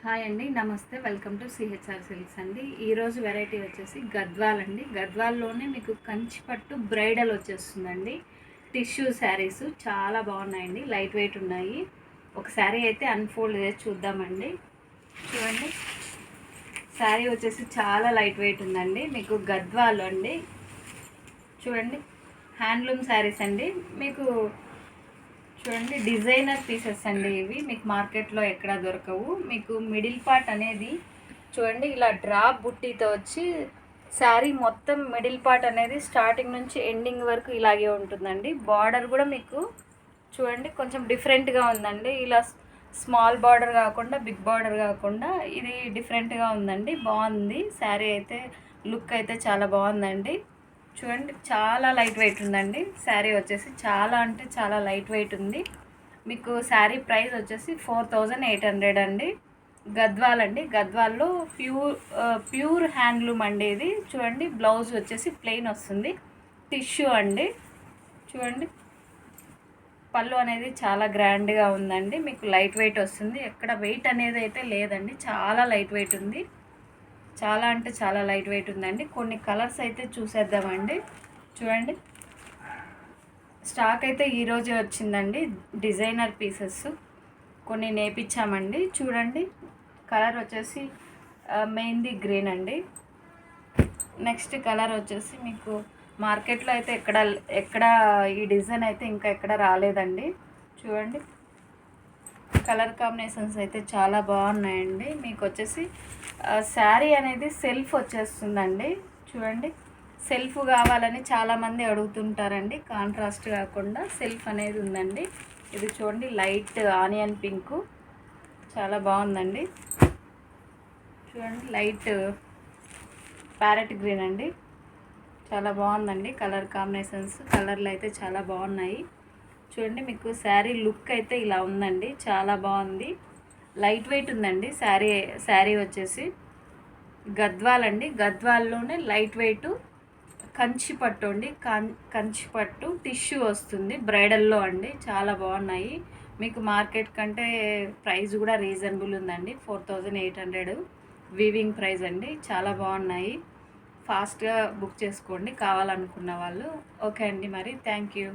Hi అండి, నమస్తే. Welcome to CHR silks అండి. ఈరోజు వెరైటీ వచ్చేసి గద్వాల్ అండి. గద్వాల్లోనే మీకు కంచిపట్టు బ్రైడల్ వచ్చేస్తుందండి. టిష్యూ శారీస్ చాలా బాగున్నాయండి, లైట్ వెయిట్ ఉన్నాయి. ఒక శారీ అయితే అన్ఫోల్డ్ చేసి చూద్దామండి. చూడండి, శారీ వచ్చేసి చాలా లైట్ వెయిట్ ఉందండి. మీకు గద్వాల్ అండి. చూడండి, హ్యాండ్లూమ్ శారీస్ అండి. మీకు చూడండి, డిజైనర్ పీసెస్ అండి ఇవి. మీకు మార్కెట్లో ఎక్కడ దొరకవు. మీకు మిడిల్ పార్ట్ అనేది చూడండి, ఇలా డ్రాప్ బుట్టీతో వచ్చి శారీ మొత్తం మిడిల్ పార్ట్ అనేది స్టార్టింగ్ నుంచి ఎండింగ్ వరకు ఇలాగే ఉంటుందండి. బార్డర్ కూడా మీకు చూడండి కొంచెం డిఫరెంట్గా ఉందండి. ఇలా స్మాల్ బార్డర్ కాకుండా బిగ్ బార్డర్ కాకుండా ఇది డిఫరెంట్గా ఉందండి. బాగుంది శారీ అయితే, లుక్ అయితే చాలా బాగుందండి. చూడండి, చాలా లైట్ వెయిట్ ఉందండి. శారీ వచ్చేసి చాలా అంటే చాలా లైట్ వెయిట్ ఉంది. మీకు శారీ ప్రైస్ వచ్చేసి 4800 అండి. గద్వాల్ అండి. గద్వాల్లో ప్యూర్ హ్యాండ్లూమ్ అండి ఇది. చూడండి, బ్లౌజ్ వచ్చేసి ప్లెయిన్ వస్తుంది, టిష్యూ అండి. చూడండి, పళ్ళు అనేది చాలా గ్రాండ్గా ఉందండి. మీకు లైట్ వెయిట్ వస్తుంది, ఎక్కడ వెయిట్ అనేది అయితే లేదండి. చాలా లైట్ వెయిట్ ఉంది, చాలా అంటే చాలా లైట్ వెయిట్ ఉందండి. కొన్ని కలర్స్ అయితే చూసేద్దామండి. చూడండి, స్టాక్ అయితే ఈరోజే వచ్చిందండి. డిజైనర్ పీసెస్ కొన్ని నేర్పించామండి. చూడండి, కలర్ వచ్చేసి మెహందీ గ్రీన్ అండి. నెక్స్ట్ కలర్ వచ్చేసి మీకు మార్కెట్లో అయితే ఎక్కడ ఈ డిజైన్ అయితే ఇంకా ఎక్కడ రాలేదండి. చూడండి, కలర్ కాంబినేషన్స్ అయితే చాలా బాగున్నాయండి. మీకు వచ్చేసి శారీ అనేది సెల్ఫ్ వచ్చేస్తుందండి. చూడండి, సెల్ఫ్ కావాలని చాలామంది అడుగుతుంటారండి. కాంట్రాస్ట్ కాకుండా సెల్ఫ్ అనేది ఉందండి. ఇది చూడండి, లైట్ ఆనియన్ పింక్ చాలా బాగుందండి. చూడండి, లైట్ ప్యారెట్ గ్రీన్ అండి, చాలా బాగుందండి. కలర్ కాంబినేషన్స్, కలర్లు అయితే చాలా బాగున్నాయి. చూడండి, మీకు శారీ లుక్ అయితే ఇలా ఉందండి, చాలా బాగుంది. లైట్ వెయిట్ ఉందండి శారీ వచ్చేసి. గద్వాల్ అండి. గద్వాల్లోనే లైట్ వెయిట్ కంచిపట్టు అండి. కంచిపట్టు టిష్యూ వస్తుంది బ్రైడల్లో అండి. చాలా బాగున్నాయి. మీకు మార్కెట్ కంటే ప్రైస్ కూడా రీజనబుల్ ఉందండి. 4800 వీవింగ్ ప్రైస్ అండి. చాలా బాగున్నాయి. ఫాస్ట్గా బుక్ చేసుకోండి కావాలనుకున్న వాళ్ళు. ఓకే అండి, మరి థ్యాంక్ యూ.